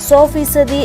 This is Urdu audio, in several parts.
100%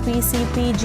PCPG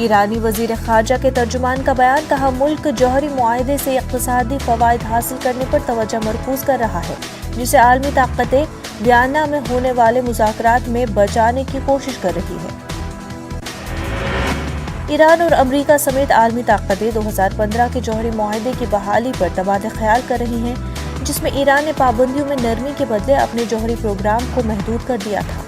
ایرانی وزیر خارجہ کے ترجمان کا بیان، کہا ملک جوہری معاہدے سے اقتصادی فوائد حاصل کرنے پر توجہ مرکوز کر رہا ہے، جسے عالمی طاقتیں ویانا میں ہونے والے مذاکرات میں بچانے کی کوشش کر رہی ہے۔ ایران اور امریکہ سمیت عالمی طاقتیں 2015 کے جوہری معاہدے کی بحالی پر تبادلہ خیال کر رہی ہیں، جس میں ایران نے پابندیوں میں نرمی کے بدلے اپنے جوہری پروگرام کو محدود کر دیا تھا۔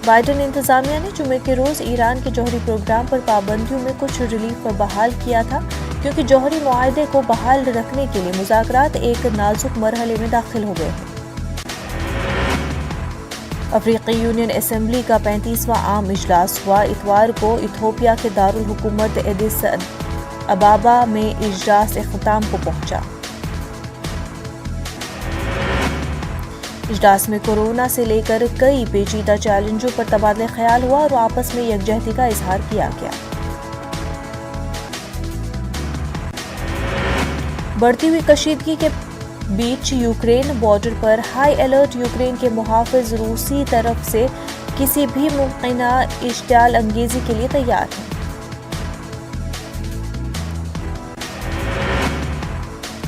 بائیڈن انتظامیہ نے جمعے کے روز ایران کے جوہری پروگرام پر پابندیوں میں کچھ ریلیف بحال کیا تھا، کیونکہ جوہری معاہدے کو بحال رکھنے کے لیے مذاکرات ایک نازک مرحلے میں داخل ہو گئے ہیں۔ افریقی یونین اسمبلی کا 35واں عام اجلاس ہوا۔ اتوار کو ایتھوپیا کے دارالحکومت ایڈس ابابا میں اجلاس اختتام کو پہنچا۔ اجلاس میں کورونا سے لے کر کئی پیچیدہ چیلنجوں پر تبادلہ خیال ہوا اور آپس میں یکجہتی کا اظہار کیا گیا۔ بڑھتی ہوئی کشیدگی کے بیچ یوکرین بارڈر پر ہائی الرٹ۔ یوکرین کے محافظ روسی طرف سے کسی بھی ممکنہ اشتعال انگیزی کے لیے تیار ہیں۔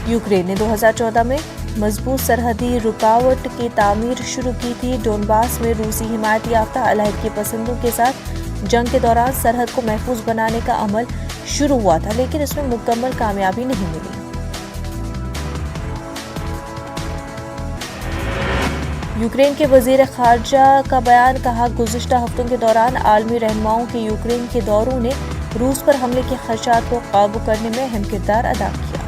یوکرین نے 2014 میں مضبوط سرحدی رکاوٹ کی تعمیر شروع کی تھی۔ ڈونباس میں روسی حمایت یافتہ علیحدگی پسندوں کے ساتھ جنگ کے دوران سرحد کو محفوظ بنانے کا عمل شروع ہوا تھا، لیکن اس میں مکمل کامیابی نہیں ملی۔ یوکرین کے وزیر خارجہ کا بیان، کہا گزشتہ ہفتوں کے دوران عالمی رہنماؤں کے یوکرین کے دوروں نے روس پر حملے کے خدشات کو قابو کرنے میں اہم کردار ادا کیا۔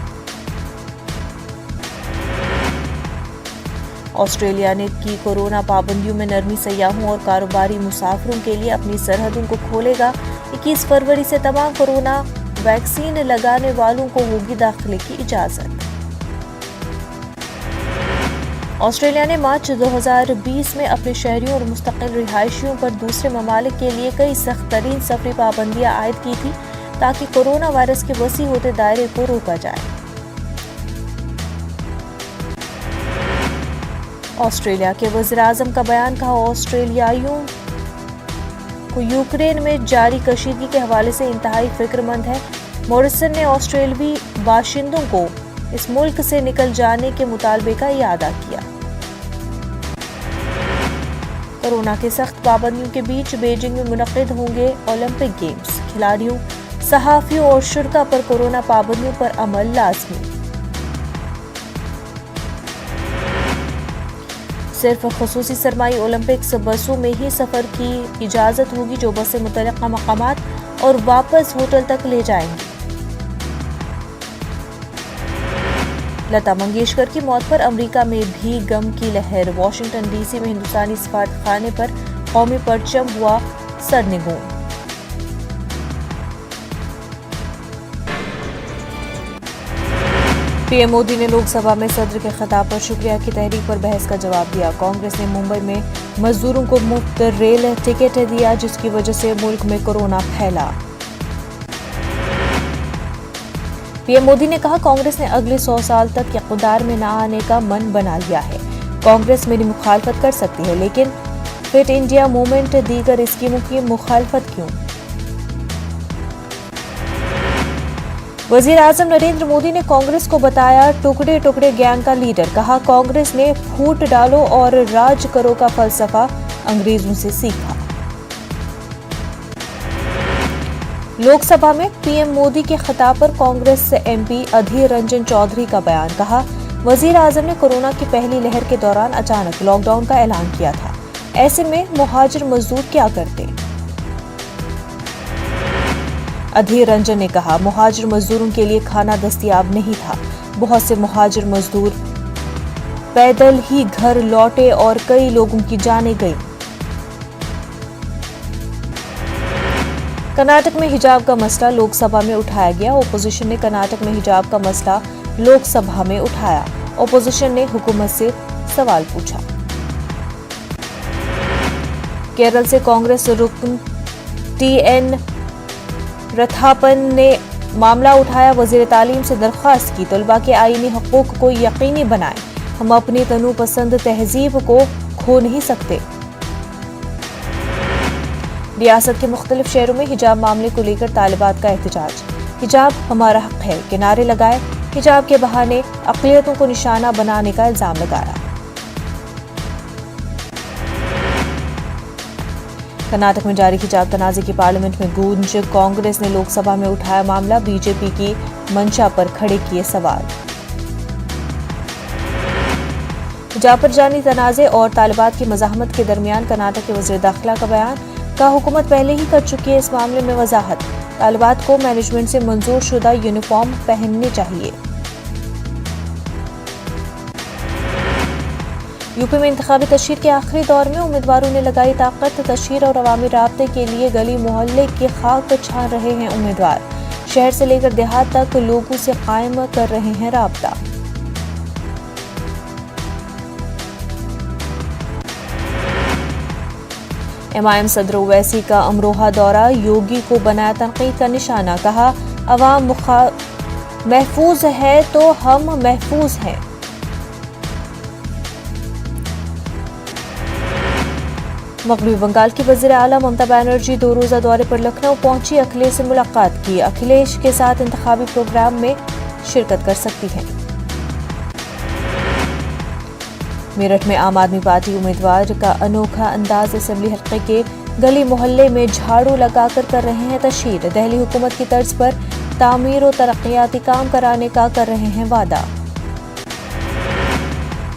آسٹریلیا نے کی کورونا پابندیوں میں نرمی۔ سیاحوں اور کاروباری مسافروں کے لیے اپنی سرحدوں کو کھولے گا۔ 21 فروری سے تمام کورونا ویکسین لگانے والوں کو ہوگی داخلے کی اجازت۔ آسٹریلیا نے مارچ 2020 میں اپنے شہریوں اور مستقل رہائشیوں پر دوسرے ممالک کے لیے کئی سخت ترین سفری پابندیاں عائد کی تھیں تاکہ کورونا وائرس کے وسیع ہوتے دائرے کو روکا جائے۔ آسٹریلیا کے وزیر اعظم کا بیان، کہا آسٹریلیائیوں کو یوکرین میں جاری کشیدگی کے حوالے سے انتہائی فکر مند ہے۔ موریسن نے آسٹریلوی باشندوں کو اس ملک سے نکل جانے کے مطالبے کا اعادہ کیا۔ کورونا کے سخت پابندیوں کے بیچ بیجنگ میں منعقد ہوں گے اولمپک گیمز۔ کھلاڑیوں، صحافیوں اور شرکاء پر کورونا پابندیوں پر عمل لازمی۔ صرف خصوصی سرمائی اولمپکس بسوں میں ہی سفر کی اجازت ہوگی، جو بسیں متعلقہ مقامات اور واپس ہوٹل تک لے جائیں گی۔ لتا منگیشکر کی موت پر امریکہ میں بھی غم کی لہر۔ واشنگٹن ڈی سی میں ہندوستانی سفارت خانے پر قومی پرچم ہوا سرنگوں۔ پی ایم مودی نے لوک سبھا میں صدر کے خطاب پر شکریہ کی تحریک پر بحث کا جواب دیا۔ کانگریس نے ممبئی میں مزدوروں کو مفت ریل ٹکٹ دیا، جس کی وجہ سے ملک میں کورونا پھیلا۔ پی ایم مودی نے کہا کانگریس نے اگلے 100 سال تک اقتدار میں نہ آنے کا من بنا لیا ہے۔ کانگریس میری مخالفت کر سکتی ہے، لیکن فٹ انڈیا موومنٹ دیگر اسکیموں کی مخالفت کیوں؟ وزیر اعظم نریندر مودی نے کانگریس کو بتایا ٹکڑے ٹکڑے گینگ کا لیڈر۔ کہا کانگریس نے پھوٹ ڈالو اور راج کرو کا فلسفہ انگریزوں سے سیکھا۔ لوک سبھا میں پی ایم مودی کے خطاب پر کانگریس ایم پی ادھیر رنجن چودھری کا بیان۔ کہا وزیر اعظم نے کورونا کی پہلی لہر کے دوران اچانک لاک ڈاؤن کا اعلان کیا تھا، ایسے میں مہاجر مزدور کیا کرتے؟ ادھیر رنجن نے کہا مہاجر مزدوروں کے لیے کھانا دستیاب نہیں تھا، بہت سے مہاجر مزدور پیدل ہی گھر لوٹے اور کئی لوگوں کی جانیں گئیں۔ کرناٹک میں حجاب کا مسئلہ لوک سبھا میں اٹھایا گیا۔ اپوزیشن نے کرناٹک میں حجاب کا مسئلہ لوک سبھا میں اٹھایا۔ اپوزیشن نے حکومت سے سوال پوچھا۔ کیرل سے کانگریس رکن ٹی این رتھاپن نے معاملہ اٹھایا۔ وزیر تعلیم سے درخواست کی طلباء کے آئینی حقوق کو یقینی بنائیں، ہم اپنی تنوع پسند تہذیب کو کھو نہیں سکتے۔ ریاست کے مختلف شہروں میں حجاب معاملے کو لے کر طالبات کا احتجاج، حجاب ہمارا حق ہے کے نعرے لگائے، حجاب کے بہانے اقلیتوں کو نشانہ بنانے کا الزام لگایا۔ کرناٹک میں جاری حجاب تنازع کی پارلیمنٹ میں گونج، کانگریس نے لوک سبھا میں اٹھایا معاملہ، بی جے پی کی منشا پر کھڑے کیے سوال۔ حجاب پر جاری تنازع اور طالبات کی مزاحمت کے درمیان کرناٹک کے وزیر داخلہ کا بیان، کہا حکومت پہلے ہی کر چکی ہے اس معاملے میں وضاحت، طالبات کو مینجمنٹ سے منظور شدہ یونیفارم پہننے چاہیے۔ یو پی میں انتخابی تشہیر کے آخری دور میں امیدواروں نے لگائی طاقت، تشہیر اور عوامی رابطے کے لیے گلی محلے کی خاک چھان رہے ہیں امیدوار، شہر سے لے کر دیہات تک لوگوں سے قائم کر رہے ہیں رابطہ۔ ایم آئی ایم صدر اویسی کا امروہہ دورہ، یوگی کو بنایا تنقید کا نشانہ، کہا عوام محفوظ ہے تو ہم محفوظ ہیں۔ مغربی بنگال کی وزیر اعلیٰ ممتا بنرجی 2 روزہ دورے پر لکھنؤ پہنچی، اکھلیش سے ملاقات کی، اکھلیش کے ساتھ انتخابی پروگرام میں شرکت کر سکتی ہیں۔ میرٹھ میں عام آدمی پارٹی امیدوار کا انوکھا انداز، اسمبلی حلقے کے گلی محلے میں جھاڑو لگا کر رہے ہیں تشہیر، دہلی حکومت کی طرز پر تعمیر و ترقیاتی کام کرانے کا کر رہے ہیں وعدہ۔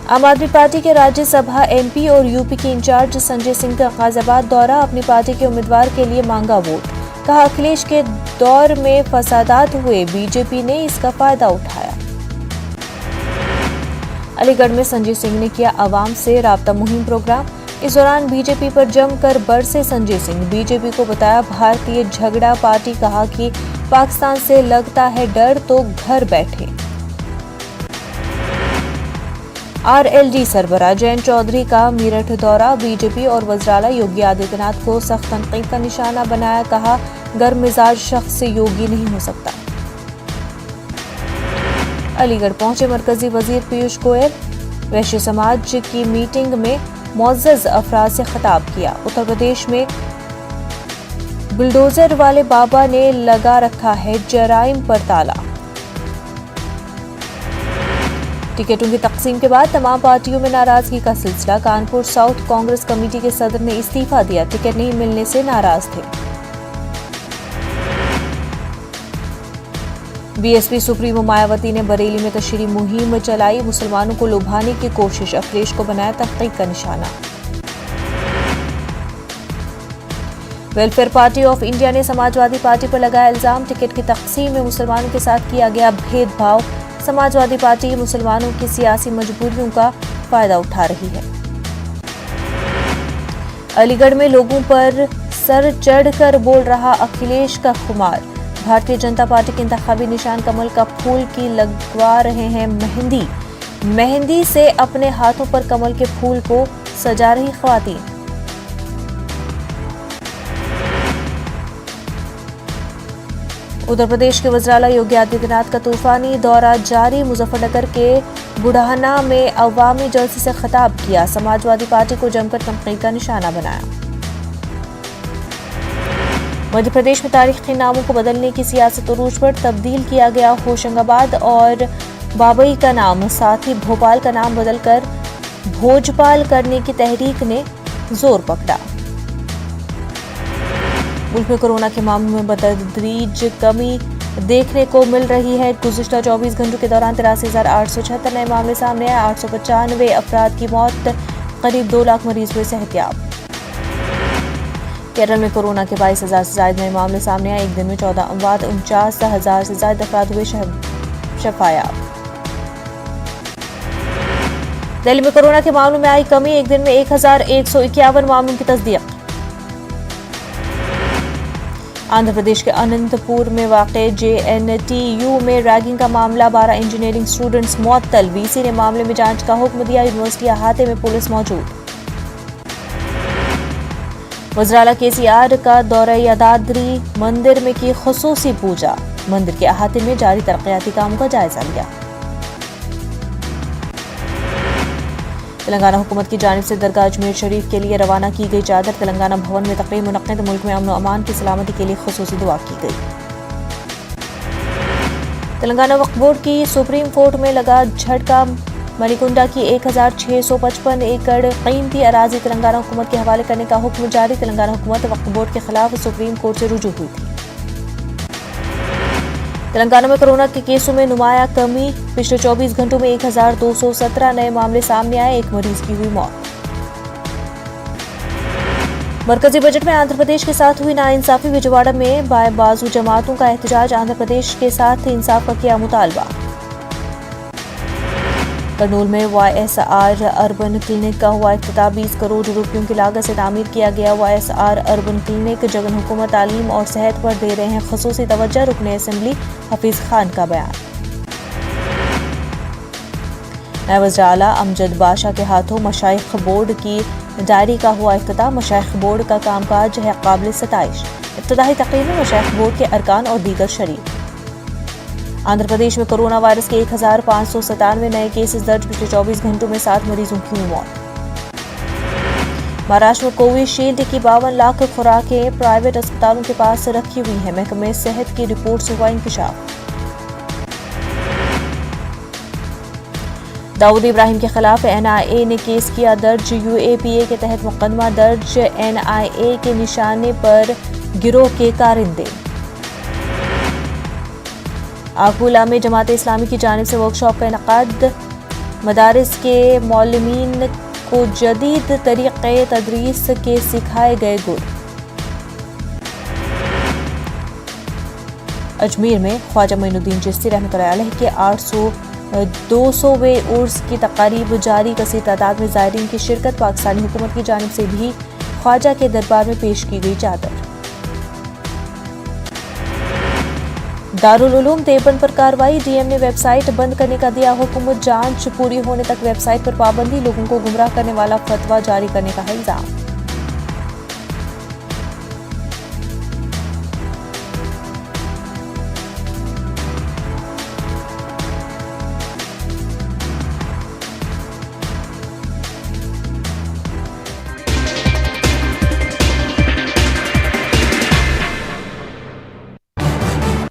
عام آدمی پارٹی کے راجیہ سبھا ایم پی اور یو پی کے انچارج سنجے سنگھ کا غازی آباد دورہ، اپنی پارٹی کے امیدوار کے لیے مانگا ووٹ، کہا اکھلیش کے دور میں فسادات ہوئے، بی جے پی نے اس کا فائدہ اٹھایا۔ علی گڑھ میں سنجے سنگھ نے کیا عوام سے رابطہ مہم پروگرام، اس دوران بی جے پی پر جم کر برسے سنجے سنگھ، بی جے پی کو بتایا بھارتیہ جھگڑا پارٹی، کہا کہ پاکستان سے لگتا ہے ڈر تو گھر بیٹھے۔ آر ایل ڈی سربراہ جینت چودھری کا میرٹھ دورہ، بی جے پی اور وزراء یوگی آدتیہ ناتھ کو سخت تنقید کا نشانہ بنایا، کہا گرم مزاج شخص سے یوگی نہیں ہو سکتا۔ علی گڑھ پہنچے مرکزی وزیر پیوش گوئل، ویشیہ سماج کی میٹنگ میں معزز افراد سے خطاب کیا۔ اتر پردیش میں بلڈوزر والے بابا نے لگا رکھا ہے جرائم پر تالا۔ ٹکٹوں کی تقسیم کے بعد تمام پارٹیوں میں ناراضگی کا سلسلہ، کانپور ساؤتھ کانگریس کمیٹی کے صدر نے استعفیٰ دیا، ٹکٹ نہیں ملنے سے ناراض تھے۔ بی ایس پی سپریمو مایاوتی نے بریلی میں تشہیری مہم چلائی، مسلمانوں کو لبھانے کی کوشش، اکھلیش کو بنایا تنقید کا نشانہ۔ ویلفیئر پارٹی آف انڈیا نے سماجوادی پارٹی پر لگایا الزام، ٹکٹ کی تقسیم میں مسلمانوں کے ساتھ کیا گیا بھید بھاؤ، سماجوادی پارٹی مسلمانوں کی سیاسی مجبوریوں کا فائدہ اٹھا رہی ہے۔ علی گڑھ میں لوگوں پر سر چڑھ کر بول رہا اکھلیش کا خمار، بھارتیہ جنتا پارٹی کے انتخابی نشان کمل کا پھول کی لگوا رہے ہیں مہندی سے اپنے ہاتھوں پر کمل کے پھول کو سجا رہی خواتین۔ اتر پردیش کے وزراء یوگی آدتیہ ناتھ کا طوفانی دورہ جاری، مظفر نگر کے بڑھانا میں عوامی جلسے سے خطاب کیا، سماجوادی پارٹی کو جم کر تنقید کا نشانہ بنایا۔ مدھیہ پردیش میں تاریخی ناموں کو بدلنے کی سیاست عروج پر، تبدیل کیا گیا ہوشنگ آباد اور بابئی کا نام، ساتھ ہی بھوپال کا نام بدل کر بھوجپال کرنے کی تحریک نے زور پکڑا۔ ملک میں کورونا کے معاملوں میں بتدریج کمی دیکھنے کو مل رہی ہے، گزشتہ 24 گھنٹوں کے دوران 83,876 نئے معاملے سامنے آئے، 895 افراد کی موت، قریب 2 لاکھ مریض ہوئے صحتیاب۔ کیرل میں کورونا کے 22,000 سے زائد نئے معاملے سامنے آئے، ایک دن میں 14 اموات، 49,000 سے زائد افراد ہوئے شفایاب۔ دہلی میں کورونا کے معاملوں میں آئی کمی، ایک دن میں 1,151 معاملوں کی تصدیق۔ آندھرا پردیش کے اننت پور میں واقع جے این ٹی یو میں ریگنگ کا معاملہ، 12 انجینئرنگ اسٹوڈنٹس معطل، وی سی نے معاملے میں جانچ کا حکم دیا، یونیورسٹی احاطے میں پولیس موجود۔ وزراء کے سی آر کا دورہ یادادری مندر میں کی خصوصی پوجا، مندر کے احاطے میں جاری ترقیاتی کاموں کا جائزہ لیا۔ تلنگانہ حکومت کی جانب سے درگاہ اجمیر شریف کے لیے روانہ کی گئی چادر تلنگانہ بھون میں تقریب منعقد، ملک میں امن و امان کی سلامتی کے لیے خصوصی دعا کی گئی۔ تلنگانہ وقف بورڈ کی سپریم کورٹ میں لگا جھٹکا، ملیکنڈا کی 1655 ایکڑ قیمتی اراضی تلنگانہ حکومت کے حوالے کرنے کا حکم جاری، تلنگانہ حکومت وقف بورڈ کے خلاف سپریم کورٹ سے رجوع ہوئی تھی۔ تلنگانہ میں کورونا کے کیسوں میں نمایاں کمی، پچھلے 24 گھنٹوں میں 1217 نئے معاملے سامنے آئے، ایک مریض کی ہوئی موت۔ مرکزی بجٹ میں آندھرا پردیش کے ساتھ ہوئی ناانصافی، وجےواڑہ میں بائیں بازو جماعتوں کا احتجاج، آندھرا پردیش کے ساتھ انصاف کا کیا مطالبہ۔ کرنول میں Y S R urban clinic کا ہوا افتتاح، 20 کروڑ روپیوں کی لاگت سے تعمیر کیا گیا Y S R urban clinic, Jagan حکومت تعلیم اور صحت پر دے رہے ہیں خصوصی توجہ، رکن اسمبلی حفیظ خان کا بیان۔ نائب وزیر اعلیٰ امجد باشا کے ہاتھوں مشائخ بورڈ کی ڈائری کا ہوا افتتاح، مشائخ بورڈ کا کام کاج ہے قابل ستائش، افتتاحی تقریب میں مشائخ بورڈ کے ارکان اور دیگر شریک۔ آندھرا پردیش میں کورونا وائرس کے 1597 نئے کیسز درج، پچھلے 24 گھنٹوں میں 7 مریضوں کی ہوئی موت۔ مہاراشٹر میں کووی شیلڈ کی 52 لاکھ خوراکیں پرائیویٹ اسپتالوں کے پاس رکھی ہوئی ہیں، محکمہ صحت کی رپورٹ سے ہوا انکشاف۔ داؤد ابراہیم کے خلاف این آئی اے نے کیس کیا درج، یو اے پی اے کے تحت مقدمہ درج، این آئی اے کے نشانے پر گروہ کے کارندے۔ آگولہ میں جماعت اسلامی کی جانب سے ورکشاپ کا انعقاد، مدارس کے معلمین کو جدید طریقے تدریس کے سکھائے گئے گر۔ اجمیر میں خواجہ معین الدین چشتی رحمۃ اللہ علیہ کے 200ویں عرس کی تقاریب جاری، کثیر تعداد میں زائرین کی شرکت، پاکستانی حکومت کی جانب سے بھی خواجہ کے دربار میں پیش کی گئی چادر۔ دارالعلوم دیوبند پر کارروائی، ڈی ایم نے ویب سائٹ بند کرنے کا دیا حکم، جانچ پوری ہونے تک ویب سائٹ پر پابندی، لوگوں کو گمراہ کرنے والا فتویٰ جاری کرنے کا ہے الزام۔